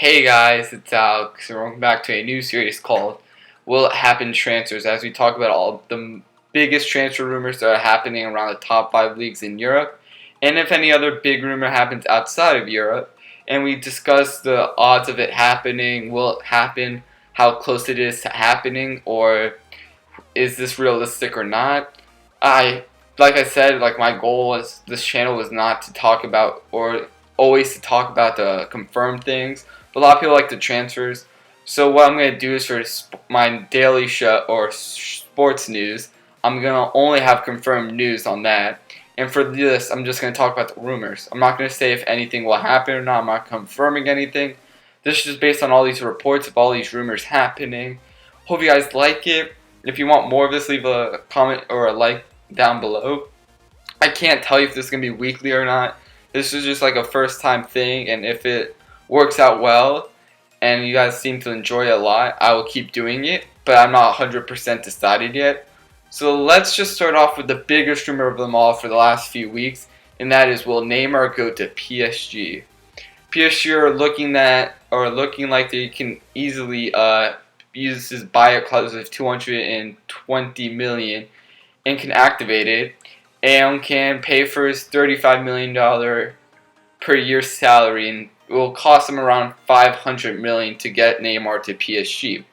Hey guys, it's Alex, and welcome back to a new series called Will It Happen Transfers, as we talk about all the biggest transfer rumors that are happening around the top 5 leagues in Europe, and if any other big rumor happens outside of Europe, and we discuss the odds of it happening, will it happen, how close it is to happening, or is this realistic or not. Like I said, my goal was this channel was not to talk about or always to talk about the confirmed things, but a lot of people like the transfers. So what I'm gonna do is for my daily show or sports news, I'm gonna only have confirmed news on that. And for this, I'm just gonna talk about the rumors. I'm not gonna say if anything will happen or not. I'm not confirming anything. This is just based on all these reports of all these rumors happening. Hope you guys like it. If you want more of this, leave a comment or a like down below. I can't tell you if this is going to be weekly or not. This is just like a first time thing, and if it works out well and you guys seem to enjoy it a lot, I will keep doing it, but I'm not 100% decided yet. So let's just start off with the biggest rumor of them all for the last few weeks, and that is, will Neymar go to PSG? PSG are looking like they can easily use his buyout clause of 220 million and can activate it and can pay for his $35 million per year salary, and it will cost them around 500 million to get Neymar to PSG.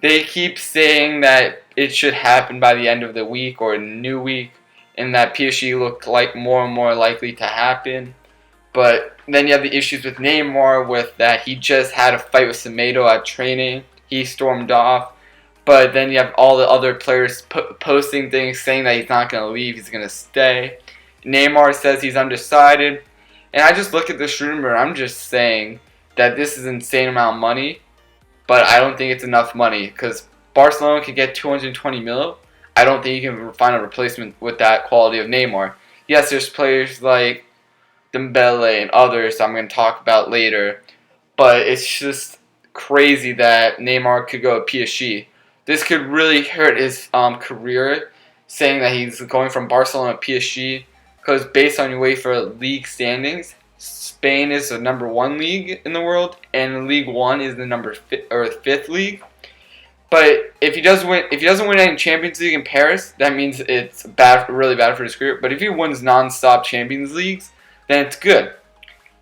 They keep saying that it should happen by the end of the week or the new week, and that PSG look like more and more likely to happen. But then you have the issues with Neymar, with that he just had a fight with Semedo at training. He stormed off. But then you have all the other players posting things saying that he's not going to leave, he's going to stay. Neymar says he's undecided. And I just look at this rumor, I'm just saying that this is an insane amount of money. But I don't think it's enough money, because Barcelona could get 220 mil. I don't think you can find a replacement with that quality of Neymar. Yes, there's players like Dembele and others I'm going to talk about later. But it's just crazy that Neymar could go to PSG. This could really hurt his career, saying that he's going from Barcelona to PSG, because based on UEFA league standings, Spain is the number 1 league in the world, and League 1 is the fifth league. But if he doesn't win any Champions League in Paris, that means it's really bad for his career. But if he wins non-stop Champions Leagues, then it's good.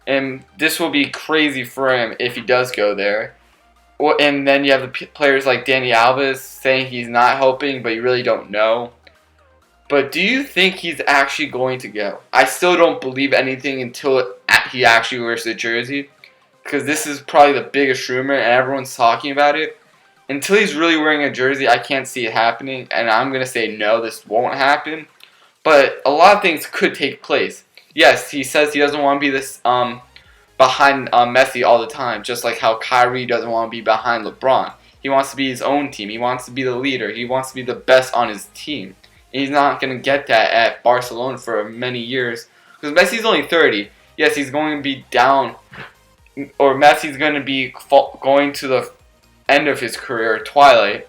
And this will be crazy for him if he does go there. Well, and then you have the players like Dani Alves saying he's not helping, but you really don't know. But do you think he's actually going to go? I still don't believe anything until he actually wears the jersey, because this is probably the biggest rumor and everyone's talking about it. Until he's really wearing a jersey, I can't see it happening, and I'm going to say no, this won't happen. But a lot of things could take place. Yes, he says he doesn't want to be this behind Messi all the time, just like how Kyrie doesn't want to be behind LeBron. He wants to be his own team. He wants to be the leader. He wants to be the best on his team. And he's not going to get that at Barcelona for many years, because Messi's only 30. Yes, he's going to be down, or Messi's going to be going to the end of his career, twilight.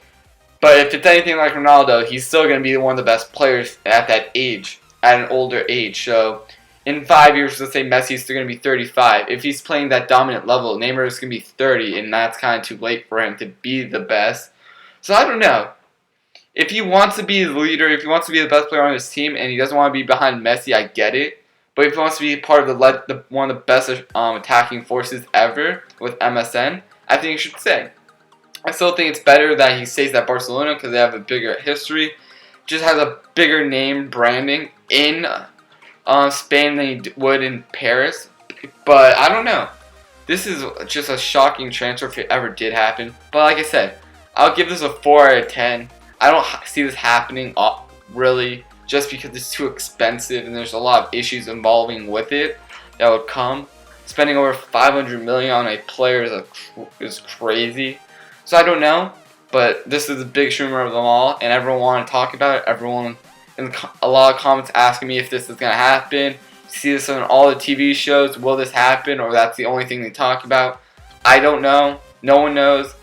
But if it's anything like Ronaldo, he's still going to be one of the best players at that age, at an older age. So in 5 years, let's say Messi's still going to be 35. If he's playing that dominant level, Neymar is going to be 30, and that's kind of too late for him to be the best. So I don't know. If he wants to be the leader, if he wants to be the best player on his team, and he doesn't want to be behind Messi, I get it. But if he wants to be part of one of the best attacking forces ever with MSN, I think he should stay. I still think it's better that he stays at Barcelona, because they have a bigger history, just has a bigger name branding in Spain than he would in Paris. But I don't know. This is just a shocking transfer if it ever did happen. But like I said, I'll give this a 4 out of 10. I don't see this happening really, just because it's too expensive and there's a lot of issues involving with it that would come. Spending over 500 million on a player is crazy. So I don't know, but this is the biggest rumor of them all, and everyone want to talk about it. Everyone in a lot of comments asking me if this is going to happen. See this on all the TV shows. Will this happen, or that's the only thing they talk about? I don't know. No one knows.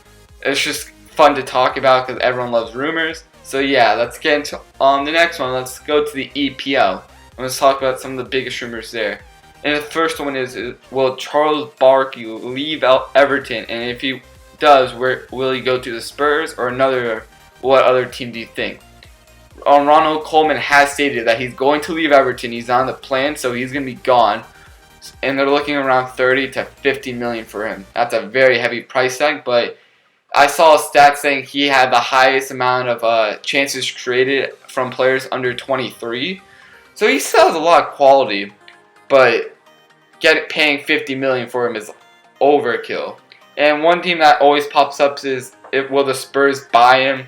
It's just fun to talk about because everyone loves rumors. So yeah, let's get into the next one. Let's go to the EPL. Let's talk about some of the biggest rumors there. And the first one is will Charles Barkley leave Everton? And if he does, where will he go to the Spurs or another? What other team do you think? Ronald Koeman has stated that he's going to leave Everton. He's on the plan, so he's going to be gone. And they're looking around 30 to 50 million for him. That's a very heavy price tag, but I saw a stat saying he had the highest amount of chances created from players under 23. So he still has a lot of quality, but paying 50 million for him is overkill. And one team that always pops up is, will the Spurs buy him?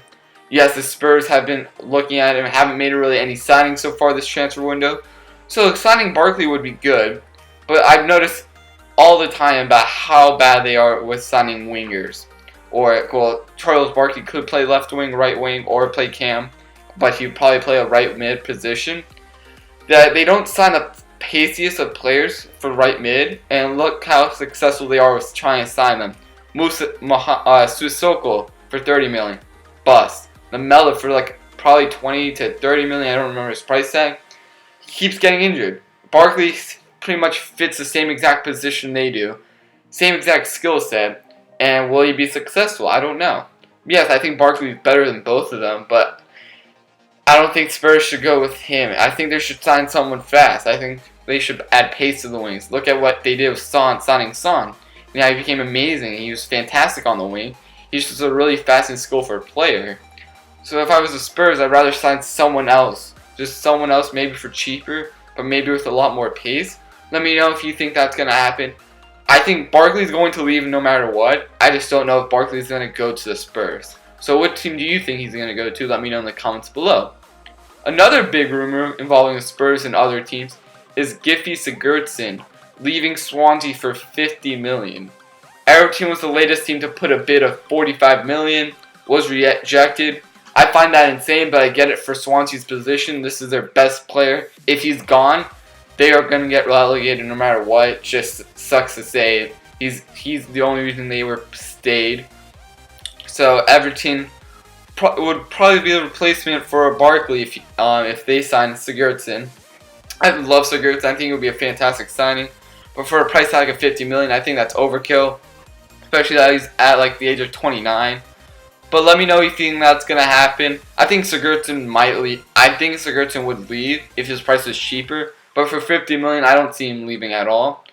Yes, the Spurs have been looking at him, haven't made really any signings so far this transfer window. So signing Barkley would be good, but I've noticed all the time about how bad they are with signing wingers. Or, well, Charles Barkley could play left wing, right wing, or play cam, but he'd probably play a right mid position. That they don't sign the paciest of players for right mid, and look how successful they are with trying to sign them. Sissoko for 30 million, bust. Lamela for like probably 20 to 30 million. I don't remember his price tag. He keeps getting injured. Barkley pretty much fits the same exact position they do, same exact skill set, and will he be successful? I don't know. Yes, I think Barkley is better than both of them, but I don't think Spurs should go with him. I think they should sign someone fast. I think they should add pace to the wings. Look at what they did with signing Son. Yeah, he became amazing. He was fantastic on the wing. He's just a really fast and skillful player. So if I was the Spurs, I'd rather sign someone else. Just someone else, maybe for cheaper, but maybe with a lot more pace. Let me know if you think that's going to happen. I think Barkley's going to leave no matter what. I just don't know if Barkley's going to go to the Spurs. So what team do you think he's going to go to? Let me know in the comments below. Another big rumor involving the Spurs and other teams is Gylfi Sigurdsson leaving Swansea for 50 million. Everton was the latest team to put a bid of 45 million, was rejected. I find that insane, but I get it for Swansea's position. This is their best player. If he's gone, they are going to get relegated no matter what. It just sucks to say. He's the only reason they were stayed. So Everton would probably be a replacement for Barkley if they sign Sigurdsson. I love Sigurdsson. I think it would be a fantastic signing. But for a price tag of 50 million, I think that's overkill. Especially that he's at like the age of 29. But let me know if you think that's going to happen. I think Sigurdsson might leave. I think Sigurdsson would leave if his price was cheaper. But for 50 million, I don't see him leaving at all.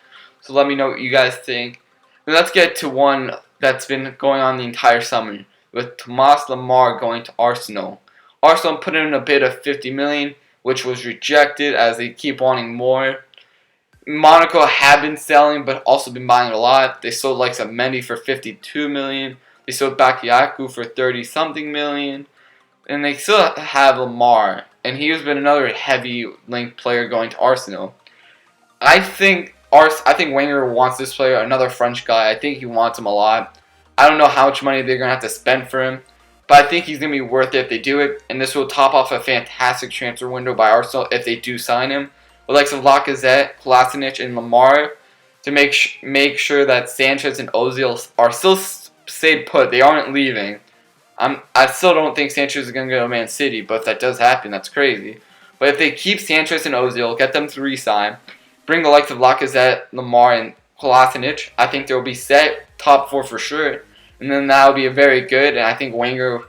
So let me know what you guys think. And let's get to one that's been going on the entire summer, with Thomas Lemar going to Arsenal. Arsenal put in a bid of 50 million, which was rejected as they keep wanting more. Monaco have been selling, but also been buying a lot. They sold like Mendy for 52 million. They sold Bakayoko for 30-something million. And they still have Lemar, and he has been another heavy linked player going to Arsenal. I think Wenger wants this player, another French guy. I think he wants him a lot. I don't know how much money they're going to have to spend for him, but I think he's going to be worth it if they do it, and this will top off a fantastic transfer window by Arsenal if they do sign him. With likes of Lacazette, Kolasinac, and Lemar to make sure that Sanchez and Ozil are still stayed put. They aren't leaving. I still don't think Sanchez is going to go to Man City, but if that does happen, that's crazy. But if they keep Sanchez and Ozil, get them to re-sign, bring the likes of Lacazette, Lemar, and Kolasinac, I think they'll be set top four for sure. And then that will be a very good, and I think Wenger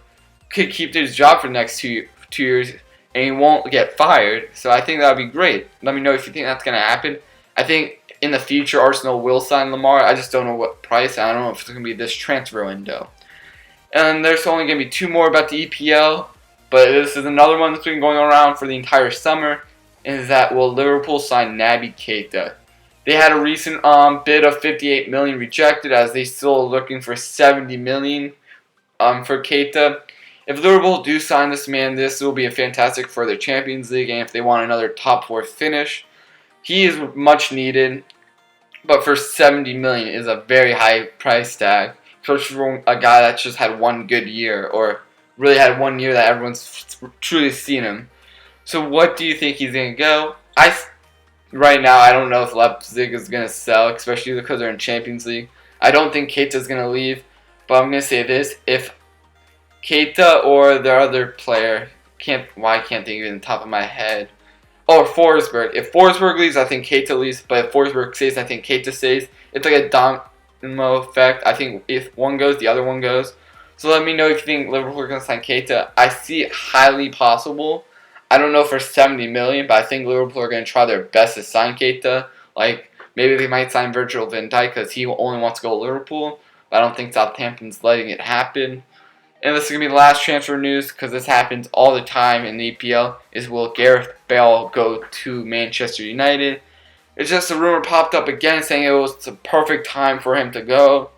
could keep his job for the next two years, and he won't get fired. So I think that would be great. Let me know if you think that's going to happen. I think in the future, Arsenal will sign Lemar. I just don't know what price. I don't know if it's going to be this transfer window. And there's only going to be two more about the EPL, but this is another one that's been going around for the entire summer, is that will Liverpool sign Naby Keita? They had a recent bid of 58 million rejected, as they still are looking for 70 million for Keita. If Liverpool do sign this man, this will be a fantastic for their Champions League, and if they want another top four finish, he is much needed. But for 70 million is a very high price tag, especially for a guy that's just had one good year, or really had 1 year that everyone's truly seen him. So what do you think he's going to go? Right now, I don't know if Leipzig is going to sell, especially because they're in Champions League. I don't think Keita's going to leave, but I'm going to say this. If Keita or their other player, I can't think of it on the top of my head. or Forsberg. If Forsberg leaves, I think Keita leaves. But if Forsberg stays, I think Keita stays. It's like a domino effect. I think if one goes, the other one goes. So let me know if you think Liverpool are going to sign Keita. I see it highly possible. I don't know for 70 million, but I think Liverpool are going to try their best to sign Keita. Like, maybe they might sign Virgil van Dijk because he only wants to go to Liverpool. But I don't think Southampton's letting it happen. And this is going to be the last transfer news because this happens all the time in the EPL, is will Gareth Bale go to Manchester United? It's just a rumor popped up again saying it was the perfect time for him to go.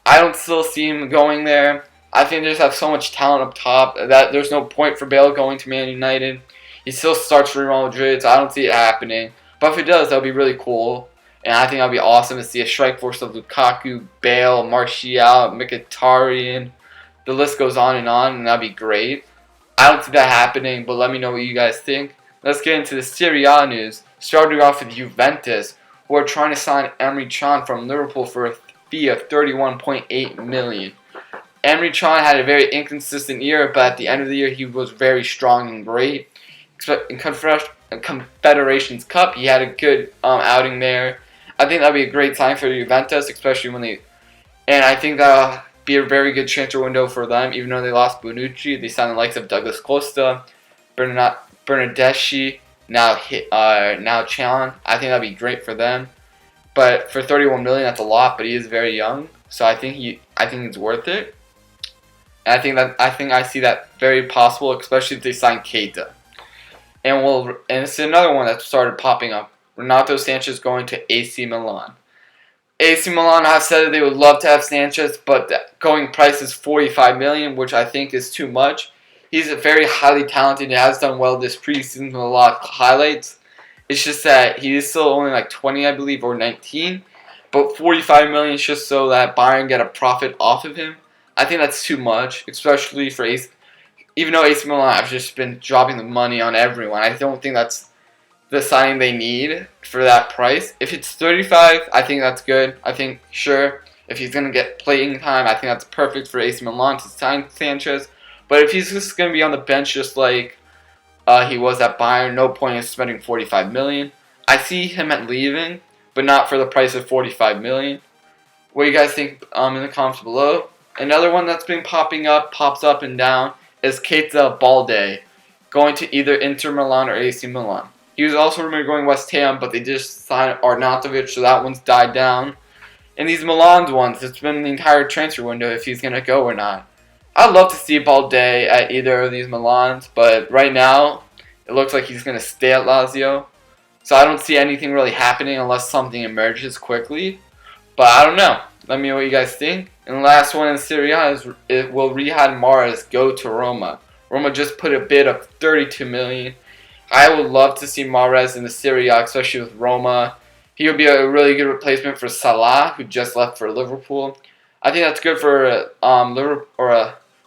I don't still see him going there. I think they just have so much talent up top that there's no point for Bale going to Man United. He still starts for Real Madrid, so I don't see it happening. But if it does, that'll be really cool. And I think that'll be awesome to see a strike force of Lukaku, Bale, Martial, Mkhitaryan. The list goes on, and that'd be great. I don't see that happening, but let me know what you guys think. Let's get into the Serie A news. Starting off with Juventus, who are trying to sign Emre Can from Liverpool for a fee of 31.8 million. Emre Can had a very inconsistent year, but at the end of the year, he was very strong and great. In Confederations Cup, he had a good outing there. I think that'd be a great sign for Juventus, especially when they. And I think that'll be a very good transfer window for them, even though they lost Bonucci. They signed the likes of Douglas Costa, Bernardeschi, now Can. I think that'd be great for them. But for 31 million, that's a lot. But he is very young, so I think it's worth it. And I think I see that very possible, especially if they sign Keita. And it's another one that started popping up. Renato Sanchez going to AC Milan. AC Milan have said that they would love to have Sanchez, but the going price is 45 million, which I think is too much. He's very highly talented. He has done well this preseason with a lot of highlights. It's just that he is still only like 20, I believe, or 19. But 45 million is just so that Bayern get a profit off of him. I think that's too much, especially for AC. Even though AC Milan have just been dropping the money on everyone, I don't think that's the signing they need for that price. If it's 35, I think that's good. I think, sure, if he's going to get playing time, I think that's perfect for AC Milan to sign Sanchez. But if he's just going to be on the bench just like he was at Bayern, no point in spending 45 million. I see him at leaving, but not for the price of 45 million. What do you guys think in the comments below? Another one that's been pops up and down, is Keita Balde, going to either Inter Milan or AC Milan. He was also rumored going West Ham, but they just signed Arnautovic, so that one's died down. And these Milan ones, it's been the entire transfer window if he's going to go or not. I'd love to see Balde at either of these Milans, but right now, it looks like he's going to stay at Lazio. So I don't see anything really happening unless something emerges quickly. But I don't know. Let me know what you guys think. And the last one in Serie A is, will Riyad Mahrez go to Roma? Roma just put a bid of 32 million. I would love to see Mahrez in the Serie A, especially with Roma. He would be a really good replacement for Salah, who just left for Liverpool. I think that's good for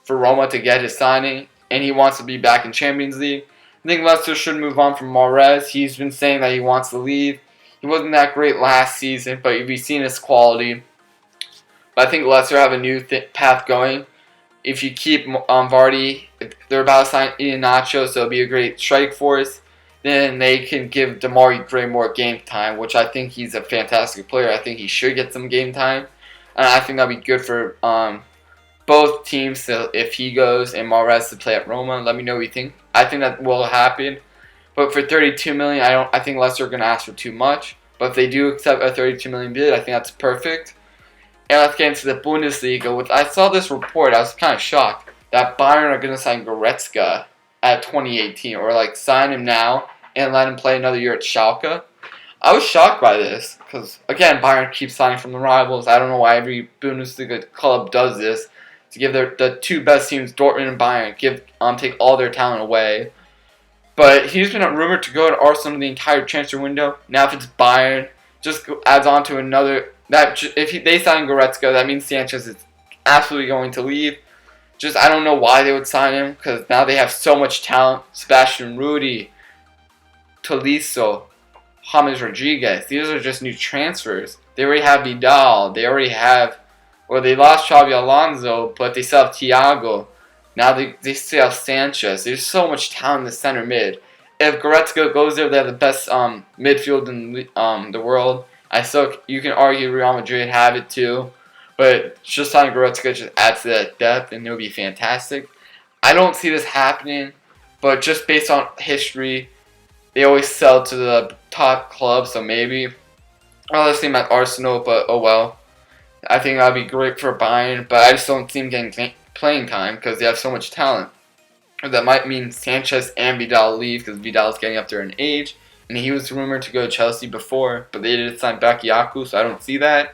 for Roma to get his signing, and he wants to be back in Champions League. I think Leicester should move on from Mahrez. He's been saying that he wants to leave. He wasn't that great last season, but you've seen his quality. But I think Leicester have a new path going. If you keep Vardy, they're about to sign Iheanacho, so it'll be a great strike force. Then they can give Demarai Gray more game time, which I think he's a fantastic player. I think he should get some game time. And I think that'll be good for both teams if he goes and Mahrez to play at Roma. Let me know what you think. I think that will happen. But for 32 million, I think Leicester are going to ask for too much. But if they do accept a 32 million bid, I think that's perfect. And let's get into the Bundesliga. I saw this report, I was kind of shocked, that Bayern are going to sign Goretzka at 2018. Or like sign him now and let him play another year at Schalke. I was shocked by this. Because again, Bayern keeps signing from the rivals. I don't know why every Bundesliga club does this. To give the two best teams, Dortmund and Bayern, take all their talent away. But he's been rumored to go to Arsenal the entire transfer window. Now if it's Bayern, just adds on to another. If they sign Goretzka, that means Sanchez is absolutely going to leave. I don't know why they would sign him, because now they have so much talent. Sebastian Rudy, Tolisso, James Rodriguez. These are just new transfers. They already have Vidal. They lost Xabi Alonso, but they still have Thiago. Now they still have Sanchez. There's so much talent in the center mid. if Goretzka goes there, they have the best midfield in the world. You can argue Real Madrid have it too, but just signing Goretzka just adds to that depth, and it would be fantastic. I don't see this happening, but just based on history, they always sell to the top clubs, so maybe. I'll let him at Arsenal, but oh well. I think that would be great for Bayern, but I just don't see him getting playing time because they have so much talent. That might mean Sanchez and Vidal leave because Vidal is getting up there in age, and he was rumored to go to Chelsea before, but they didn't sign Bakayoko, so I don't see that.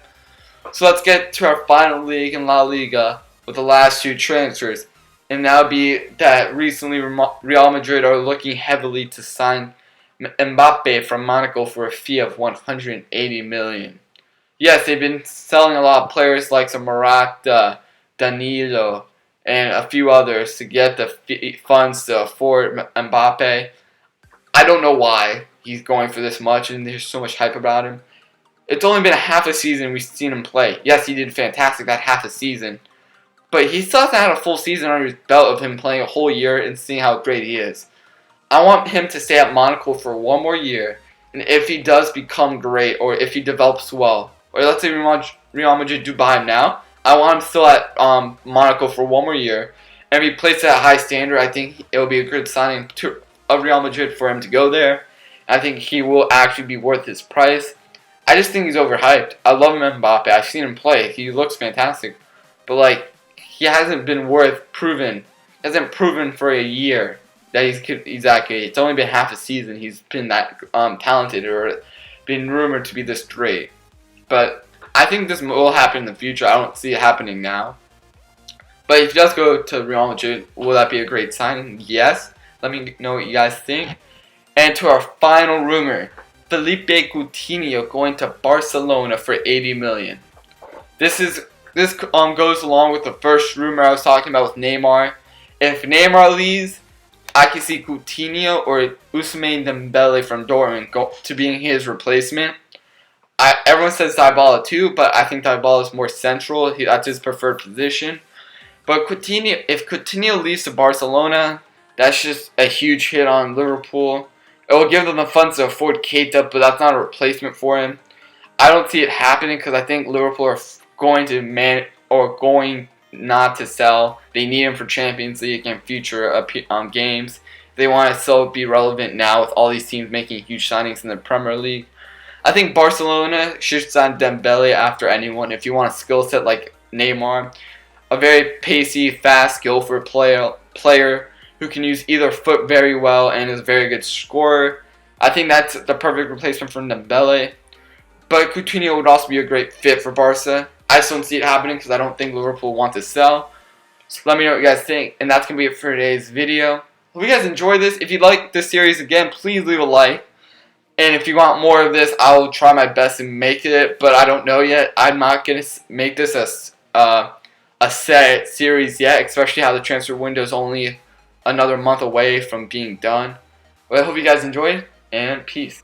So let's get to our final league in La Liga with the last two transfers, and that would be that recently Real Madrid are looking heavily to sign Mbappe from Monaco for a fee of 180 million. Yes, they've been selling a lot of players like some Morata, Danilo, and a few others to get the funds to afford Mbappe. I don't know why he's going for this much, and there's so much hype about him. It's only been a half a season we've seen him play. Yes, he did fantastic that half a season, but he still hasn't had a full season under his belt of him playing a whole year and seeing how great he is. I want him to stay at Monaco for one more year, and if he does become great, or if he develops well, or let's say Real Madrid do buy him now, I want him still at Monaco for one more year. And if he plays at a high standard, I think it will be a good signing of Real Madrid for him to go there. I think he will actually be worth his price. I just think he's overhyped. I love him, Mbappe. I've seen him play. He looks fantastic. But, he hasn't been proven. He hasn't proven for a year that he's that good. It's only been half a season he's been that talented or been rumored to be this great. But I think this will happen in the future. I don't see it happening now. But if he does go to Real Madrid, will that be a great signing? Yes. Let me know what you guys think. And to our final rumor, Felipe Coutinho going to Barcelona for 80 million. This goes along with the first rumor I was talking about with Neymar. If Neymar leaves, I can see Coutinho or Ousmane Dembele from Dortmund to being his replacement. Everyone says Dybala too, but I think Dybala is more central. That's his preferred position. But if Coutinho leaves to Barcelona, that's just a huge hit on Liverpool. It will give them the funds to afford Keita, but that's not a replacement for him. I don't see it happening because I think Liverpool are going not to sell. They need him for Champions League and future games. They want to still be relevant now with all these teams making huge signings in the Premier League. I think Barcelona should sign Dembele after anyone if you want a skill set like Neymar. A very pacey, fast, skillful player who can use either foot very well and is a very good scorer. I think that's the perfect replacement for Dembele. But Coutinho would also be a great fit for Barca. I just don't see it happening because I don't think Liverpool want to sell. So let me know what you guys think. And that's going to be it for today's video. Hope you guys enjoyed this. If you like this series again, please leave a like. And if you want more of this, I'll try my best to make it, but I don't know yet. I'm not going to make this a set series yet, especially how the transfer window is only another month away from being done. But I hope you guys enjoyed, and peace.